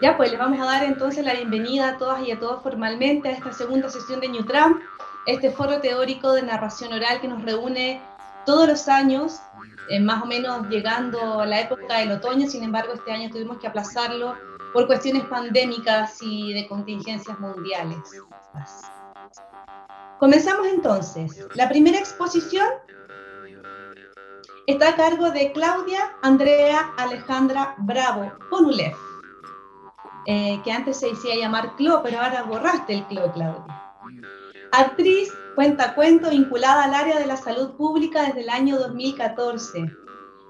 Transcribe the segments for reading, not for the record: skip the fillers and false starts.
Ya, pues les vamos a dar entonces la bienvenida a todas y a todos formalmente a esta segunda sesión de Newtram, este foro teórico de narración oral que nos reúne todos los años, más o menos llegando a la época del otoño. Sin embargo, este año tuvimos que aplazarlo por cuestiones pandémicas y de contingencias mundiales. Comenzamos entonces. La primera exposición está a cargo de Claudia Andrea Alejandra Bravo Ponulev, que antes se decía llamar Clo, pero ahora borraste el Clo, Claudia. Actriz, cuentacuento vinculada al área de la salud pública desde el año 2014.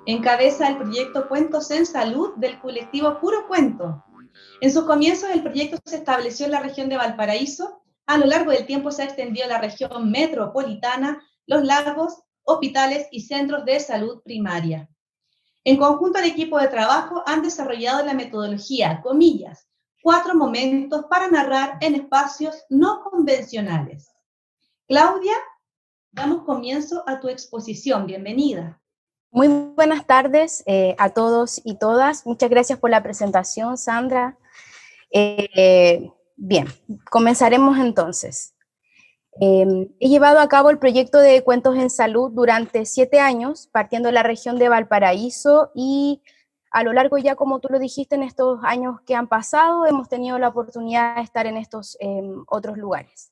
Encabeza el proyecto Cuentos en Salud del colectivo Puro Cuento. En sus comienzos el proyecto se estableció en la región de Valparaíso. A lo largo del tiempo se ha extendido a la región metropolitana, los lagos, hospitales y centros de salud primaria. En conjunto al equipo de trabajo han desarrollado la metodología, comillas, 4 momentos para narrar en espacios no convencionales. Claudia, damos comienzo a tu exposición. Bienvenida. Muy buenas tardes a todos y todas. Muchas gracias por la presentación, Sandra. Bien, comenzaremos entonces. He llevado a cabo el proyecto de Cuentos en Salud durante 7 años, partiendo de la región de Valparaíso, y a lo largo ya, como tú lo dijiste, en estos años que han pasado, hemos tenido la oportunidad de estar en estos otros lugares.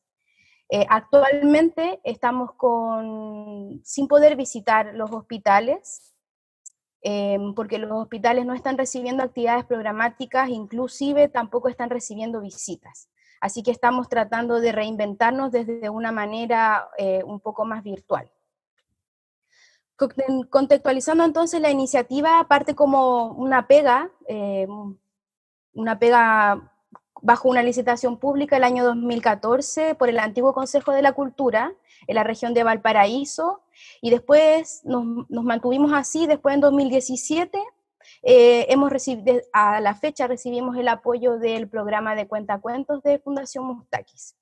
Actualmente estamos sin poder visitar los hospitales, porque los hospitales no están recibiendo actividades programáticas, inclusive tampoco están recibiendo visitas. Así que estamos tratando de reinventarnos desde una manera un poco más virtual. Contextualizando entonces la iniciativa, parte como una pega bajo una licitación pública el año 2014 por el antiguo Consejo de la Cultura en la región de Valparaíso, y después nos mantuvimos así. Después en 2017 a la fecha recibimos el apoyo del programa de cuentacuentos de Fundación Mustakis.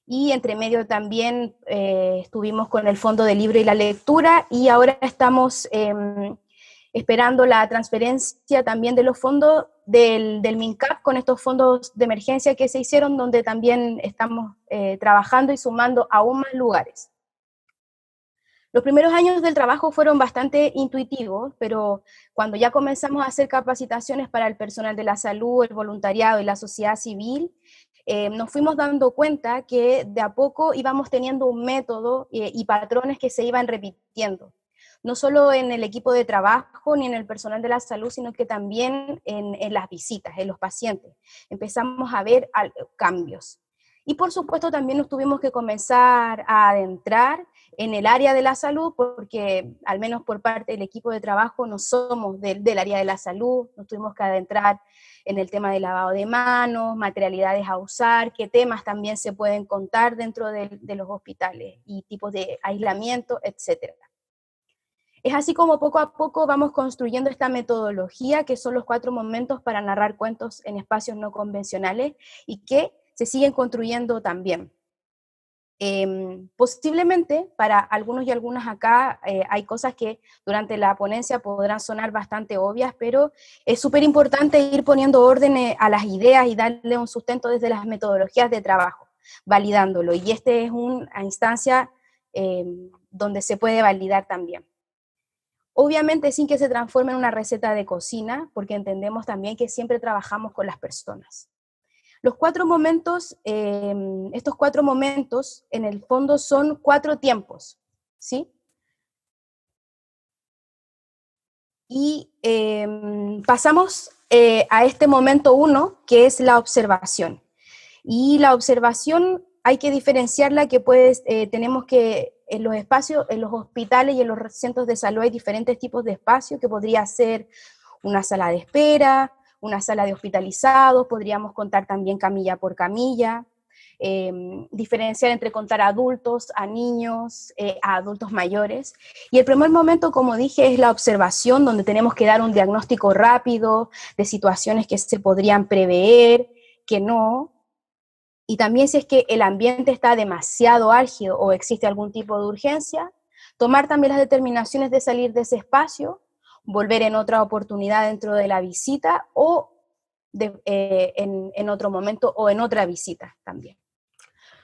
Y entre medio también estuvimos con el Fondo del Libro y la Lectura, y ahora estamos esperando la transferencia también de los fondos del MINCAP con estos fondos de emergencia que se hicieron, donde también estamos trabajando y sumando aún más lugares. Los primeros años del trabajo fueron bastante intuitivos, pero cuando ya comenzamos a hacer capacitaciones para el personal de la salud, el voluntariado y la sociedad civil, nos fuimos dando cuenta que de a poco íbamos teniendo un método y patrones que se iban repitiendo, no solo en el equipo de trabajo ni en el personal de la salud, sino que también en las visitas, en los pacientes. Empezamos a ver cambios. Y por supuesto también nos tuvimos que comenzar a adentrar en el área de la salud, porque al menos por parte del equipo de trabajo no somos del área de la salud. Nos tuvimos que adentrar en el tema de lavado de manos, materialidades a usar, qué temas también se pueden contar dentro de los hospitales y tipos de aislamiento, etc. Es así como poco a poco vamos construyendo esta metodología, que son los 4 momentos para narrar cuentos en espacios no convencionales, y que se siguen construyendo también. Posiblemente para algunos y algunas acá hay cosas que durante la ponencia podrán sonar bastante obvias, pero es súper importante ir poniendo orden a las ideas y darle un sustento desde las metodologías de trabajo, validándolo, y este es una instancia donde se puede validar también. Obviamente sin que se transforme en una receta de cocina, porque entendemos también que siempre trabajamos con las personas. Los 4 momentos, estos 4 momentos en el fondo son 4 tiempos, ¿sí? Y pasamos a este momento 1, que es la observación. Y la observación hay que diferenciarla, que tenemos que en los espacios, en los hospitales y en los centros de salud hay diferentes tipos de espacios, que podría ser una sala de espera, una sala de hospitalizados, podríamos contar también camilla por camilla, diferenciar entre contar a adultos, a niños, a adultos mayores. Y el primer momento, como dije, es la observación, donde tenemos que dar un diagnóstico rápido de situaciones que se podrían prever, que no, Y también si es que el ambiente está demasiado álgido o existe algún tipo de urgencia, tomar también las determinaciones de salir de ese espacio, volver en otra oportunidad dentro de la visita o en otro momento o en otra visita también.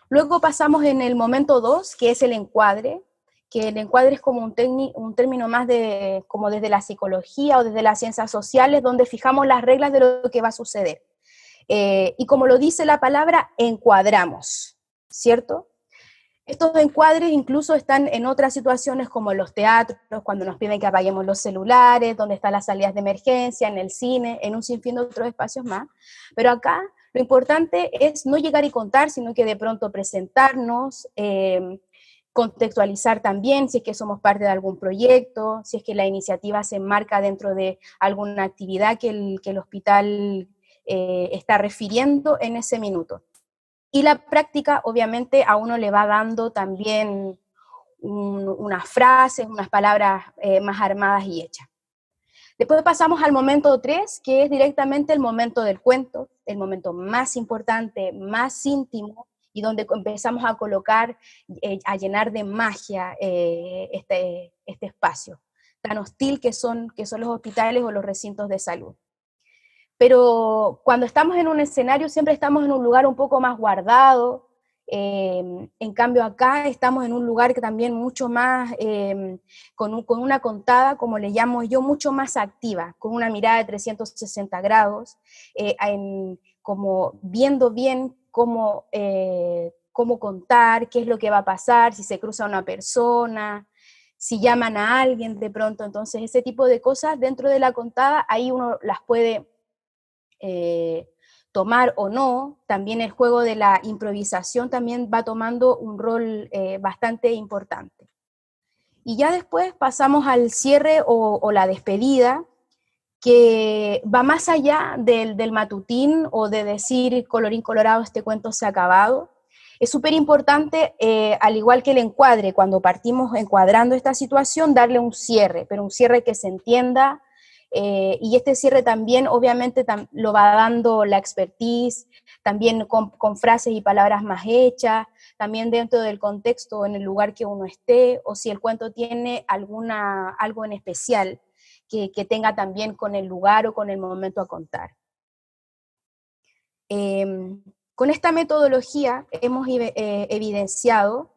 Luego pasamos en el momento 2, que es el encuadre, que el encuadre es como un término más de, como desde la psicología o desde las ciencias sociales, donde fijamos las reglas de lo que va a suceder. Y como lo dice la palabra, encuadramos, ¿cierto? Estos encuadres incluso están en otras situaciones como en los teatros, cuando nos piden que apaguemos los celulares, donde están las salidas de emergencia, en el cine, en un sinfín de otros espacios más. Pero acá lo importante es no llegar y contar, sino que de pronto presentarnos, contextualizar también si es que somos parte de algún proyecto, si es que la iniciativa se enmarca dentro de alguna actividad que el hospital está refiriendo en ese minuto. Y la práctica, obviamente, a uno le va dando también unas frases, unas palabras más armadas y hechas. Después pasamos al momento 3, que es directamente el momento del cuento, el momento más importante, más íntimo, y donde empezamos a colocar, a llenar de magia este espacio tan hostil que son los hospitales o los recintos de salud. Pero cuando estamos en un escenario siempre estamos en un lugar un poco más guardado, en cambio acá estamos en un lugar que también mucho más, con una contada, como le llamo yo, mucho más activa, con una mirada de 360 grados, como viendo bien cómo contar, qué es lo que va a pasar, si se cruza una persona, si llaman a alguien de pronto. Entonces ese tipo de cosas dentro de la contada, ahí uno las puede tomar o no. También el juego de la improvisación también va tomando un rol bastante importante. Y ya después pasamos al cierre o la despedida, que va más allá del matutín o de decir colorín colorado, este cuento se ha acabado. Es súper importante, al igual que el encuadre, cuando partimos encuadrando esta situación, darle un cierre, pero un cierre que se entienda. Y este cierre también obviamente lo va dando la expertise, también con frases y palabras más hechas, también dentro del contexto, en el lugar que uno esté, o si el cuento tiene algo en especial que tenga también con el lugar o con el momento a contar. Con esta metodología hemos evidenciado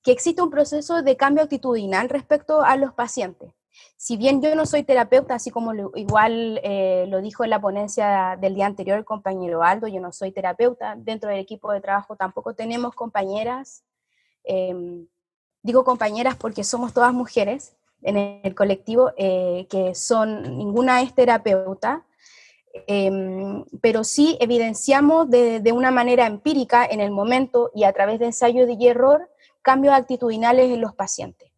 que existe un proceso de cambio actitudinal respecto a los pacientes. Si bien yo no soy terapeuta, así como igual lo dijo en la ponencia del día anterior el compañero Aldo, yo no soy terapeuta, dentro del equipo de trabajo tampoco tenemos compañeras, digo compañeras porque somos todas mujeres en el colectivo, ninguna es terapeuta, pero sí evidenciamos de una manera empírica en el momento y a través de ensayo y error cambios actitudinales en los pacientes,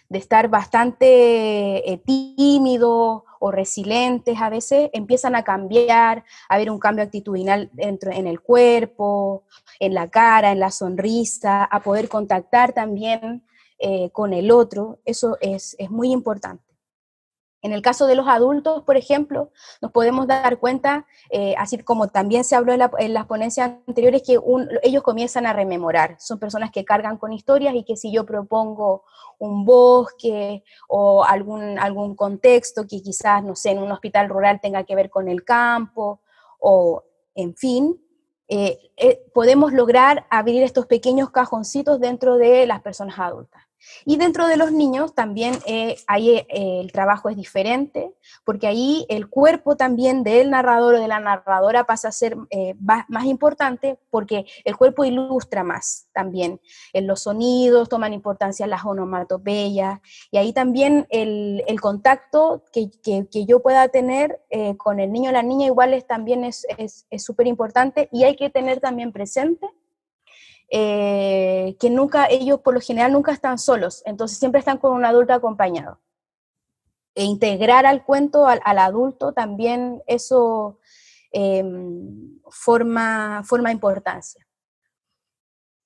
de estar bastante tímidos o resilientes, a veces empiezan a cambiar, a haber un cambio actitudinal en el cuerpo, en la cara, en la sonrisa, a poder contactar también con el otro. Eso es muy importante. En el caso de los adultos, por ejemplo, nos podemos dar cuenta, así como también se habló en las ponencias anteriores, que ellos comienzan a rememorar. Son personas que cargan con historias y que si yo propongo un bosque o algún contexto que quizás, no sé, en un hospital rural tenga que ver con el campo, o en fin, podemos lograr abrir estos pequeños cajoncitos dentro de las personas adultas. Y dentro de los niños también ahí el trabajo es diferente, porque ahí el cuerpo también del narrador o de la narradora pasa a ser más importante, porque el cuerpo ilustra más también. En los sonidos toman importancia las onomatopeyas, y ahí también el contacto que yo pueda tener con el niño o la niña igual también es súper importante, y hay que tener también presente que ellos por lo general nunca están solos, entonces siempre están con un adulto acompañado. E integrar al cuento al adulto también eso forma importancia.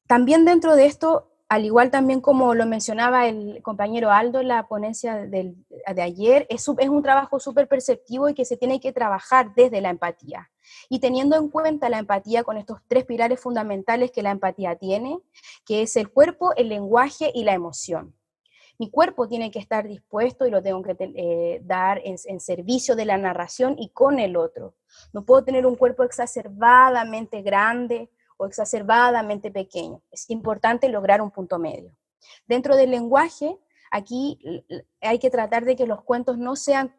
También dentro de esto al igual también como lo mencionaba el compañero Aldo en la ponencia de ayer, es un trabajo súper perceptivo y que se tiene que trabajar desde la empatía. Y teniendo en cuenta la empatía con estos 3 pilares fundamentales que la empatía tiene, que es el cuerpo, el lenguaje y la emoción. Mi cuerpo tiene que estar dispuesto y lo tengo que dar en servicio de la narración y con el otro. No puedo tener un cuerpo exacerbadamente grande o exacerbadamente pequeño. Es importante lograr un punto medio. Dentro del lenguaje, aquí hay que tratar de que los cuentos no sean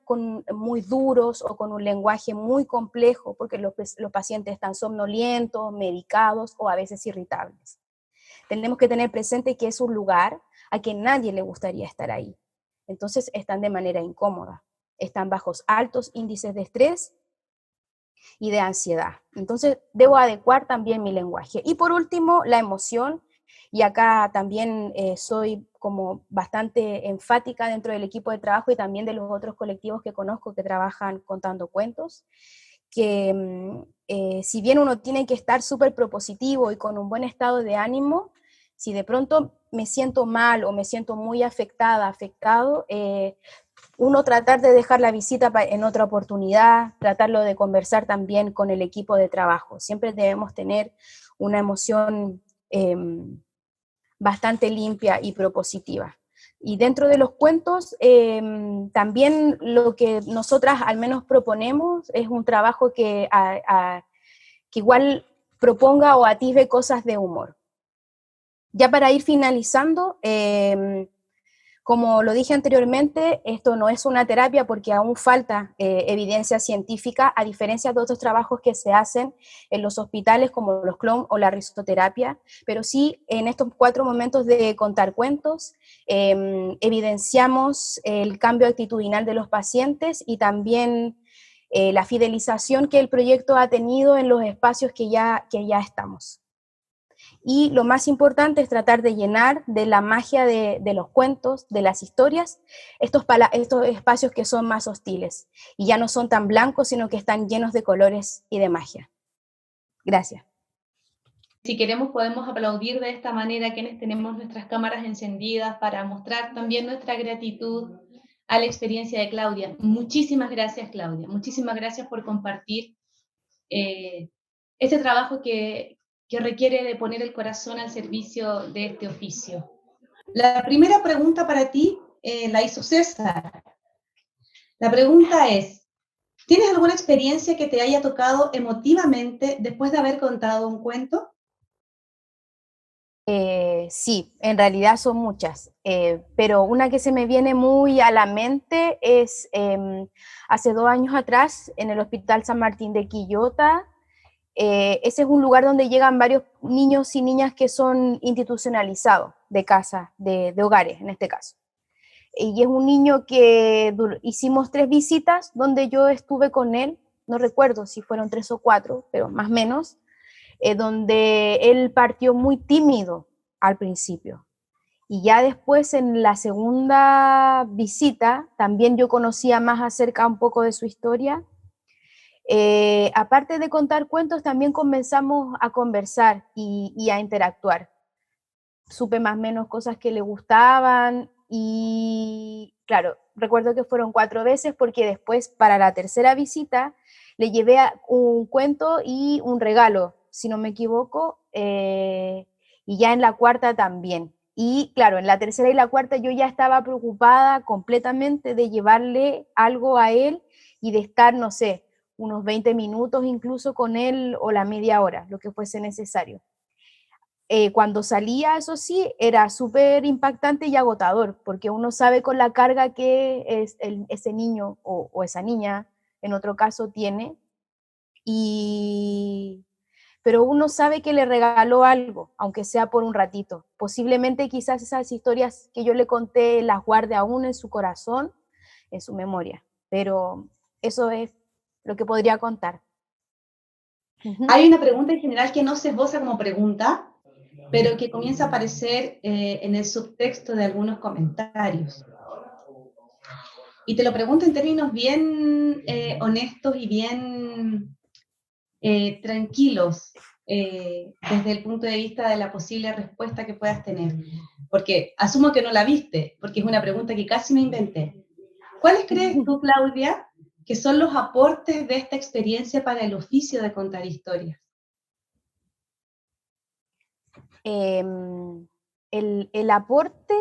muy duros o con un lenguaje muy complejo, porque los pacientes están somnolientos, medicados o a veces irritables. Tenemos que tener presente que es un lugar a que nadie le gustaría estar ahí. Entonces están de manera incómoda, están bajos altos índices de estrés y de ansiedad. Entonces debo adecuar también mi lenguaje. Y por último, la emoción, y acá también soy como bastante enfática dentro del equipo de trabajo y también de los otros colectivos que conozco que trabajan contando cuentos, que si bien uno tiene que estar súper propositivo y con un buen estado de ánimo, si de pronto me siento mal o me siento muy afectado, uno tratar de dejar la visita en otra oportunidad, tratarlo de conversar también con el equipo de trabajo. Siempre debemos tener una emoción bastante limpia y propositiva. Y dentro de los cuentos, también lo que nosotras al menos proponemos es un trabajo que igual proponga o atisbe cosas de humor. Ya para ir finalizando, como lo dije anteriormente, esto no es una terapia porque aún falta evidencia científica, a diferencia de otros trabajos que se hacen en los hospitales como los clown o la risoterapia, pero sí en estos 4 momentos de contar cuentos evidenciamos el cambio actitudinal de los pacientes y también la fidelización que el proyecto ha tenido en los espacios que ya estamos. Y lo más importante es tratar de llenar de la magia de los cuentos, de las historias, estos espacios que son más hostiles y ya no son tan blancos, sino que están llenos de colores y de magia. Gracias. Si queremos podemos aplaudir de esta manera quienes tenemos nuestras cámaras encendidas para mostrar también nuestra gratitud a la experiencia de Claudia. Muchísimas gracias, Claudia. Muchísimas gracias por compartir este trabajo que requiere de poner el corazón al servicio de este oficio. La primera pregunta para ti la hizo César. La pregunta es, ¿tienes alguna experiencia que te haya tocado emotivamente después de haber contado un cuento? Sí, en realidad son muchas, pero una que se me viene muy a la mente es hace 2 años atrás en el Hospital San Martín de Quillota. Ese es un lugar donde llegan varios niños y niñas que son institucionalizados de casa, de hogares en este caso. Y es un niño que hicimos 3 visitas donde yo estuve con él, no recuerdo si fueron 3 o 4, pero más o menos, donde él partió muy tímido al principio. Y ya después en la segunda visita, también yo conocía más acerca un poco de su historia. Aparte de contar cuentos, también comenzamos a conversar y a interactuar. Supe más o menos cosas que le gustaban y, claro, recuerdo que fueron 4 veces porque después, para la tercera visita, le llevé un cuento y un regalo, si no me equivoco, y ya en la cuarta también. Y claro, en la tercera y la cuarta yo ya estaba preocupada completamente de llevarle algo a él y de estar, no sé, unos 20 minutos incluso con él o la media hora, lo que fuese necesario. Cuando salía, eso sí, era súper impactante y agotador, porque uno sabe con la carga que ese niño o esa niña, en otro caso, tiene, pero uno sabe que le regaló algo, aunque sea por un ratito. Posiblemente quizás esas historias que yo le conté las guarde aún en su corazón, en su memoria, pero eso es lo que podría contar. Hay una pregunta en general que no se esboza como pregunta, pero que comienza a aparecer en el subtexto de algunos comentarios. Y te lo pregunto en términos bien honestos y bien tranquilos. desde el punto de vista de la posible respuesta que puedas tener. Porque asumo que no la viste, porque es una pregunta que casi me inventé. ¿Cuáles crees tú, Claudia, que son los aportes de esta experiencia para el oficio de contar historias? El aporte,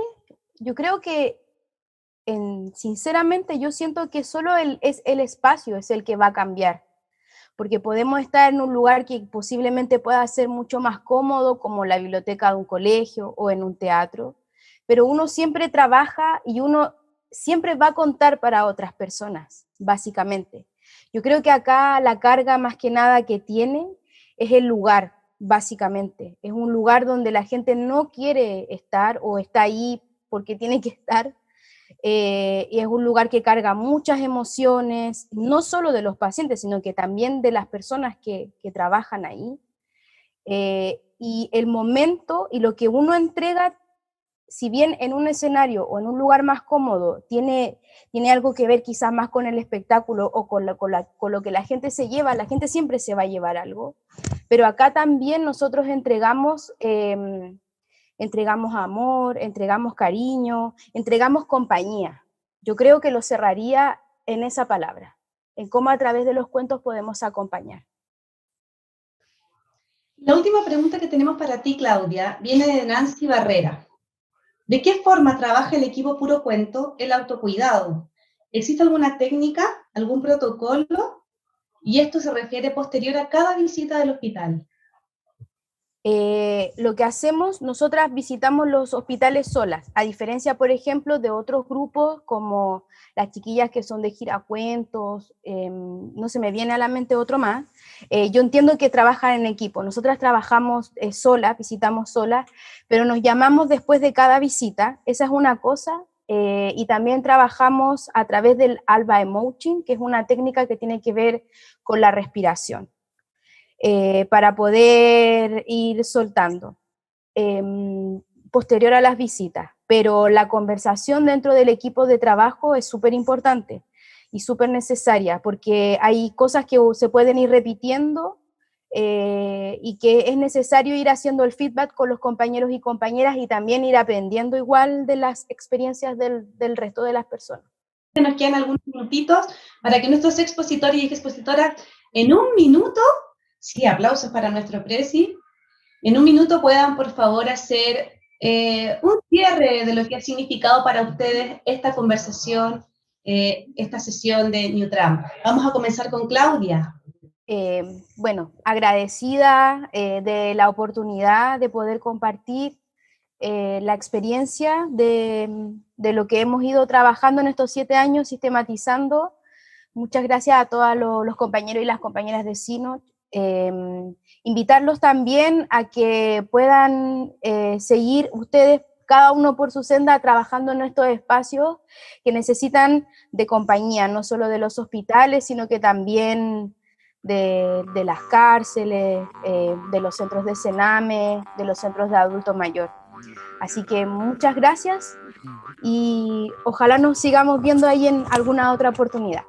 yo creo que, sinceramente, yo siento que solo es el espacio es el que va a cambiar, porque podemos estar en un lugar que posiblemente pueda ser mucho más cómodo, como la biblioteca de un colegio o en un teatro, pero uno siempre trabaja y uno siempre va a contar para otras personas, básicamente. Yo creo que acá la carga más que nada que tiene es el lugar, básicamente. Es un lugar donde la gente no quiere estar o está ahí porque tiene que estar. Y es un lugar que carga muchas emociones, no solo de los pacientes, sino que también de las personas que trabajan ahí. Y el momento y lo que uno entrega, si bien en un escenario o en un lugar más cómodo tiene algo que ver quizás más con el espectáculo o con lo que la gente se lleva, la gente siempre se va a llevar algo, pero acá también nosotros entregamos amor, entregamos cariño, entregamos compañía. Yo creo que lo cerraría en esa palabra, en cómo a través de los cuentos podemos acompañar. La última pregunta que tenemos para ti, Claudia, viene de Nancy Barrera. ¿De qué forma trabaja el equipo Puro Cuento el autocuidado? ¿Existe alguna técnica, algún protocolo? Y esto se refiere posterior a cada visita del hospital. Lo que hacemos, nosotras visitamos los hospitales solas, a diferencia, por ejemplo, de otros grupos como las chiquillas que son de giracuentos, no se me viene a la mente otro más. Yo entiendo que trabajan en equipo, nosotras trabajamos solas, visitamos solas, pero nos llamamos después de cada visita, esa es una cosa, y también trabajamos a través del Alba Emoting, que es una técnica que tiene que ver con la respiración. Para poder ir soltando posterior a las visitas. Pero la conversación dentro del equipo de trabajo es súper importante y súper necesaria, porque hay cosas que se pueden ir repitiendo y que es necesario ir haciendo el feedback con los compañeros y compañeras y también ir aprendiendo igual de las experiencias del resto de las personas. Nos quedan algunos minutitos para que nuestros expositores y expositoras en un minuto, sí, aplausos para nuestro presi, en un minuto puedan por favor hacer un cierre de lo que ha significado para ustedes esta conversación, esta sesión de Newtram. Vamos a comenzar con Claudia. Bueno, agradecida de la oportunidad de poder compartir la experiencia de lo que hemos ido trabajando en estos 7 años, sistematizando. Muchas gracias a todos los compañeros y las compañeras de SINOCH. Invitarlos también a que puedan seguir ustedes, cada uno por su senda, trabajando en estos espacios que necesitan de compañía, no solo de los hospitales, sino que también de las cárceles, de los centros de Sename, de los centros de adulto mayor. Así que muchas gracias y ojalá nos sigamos viendo ahí en alguna otra oportunidad.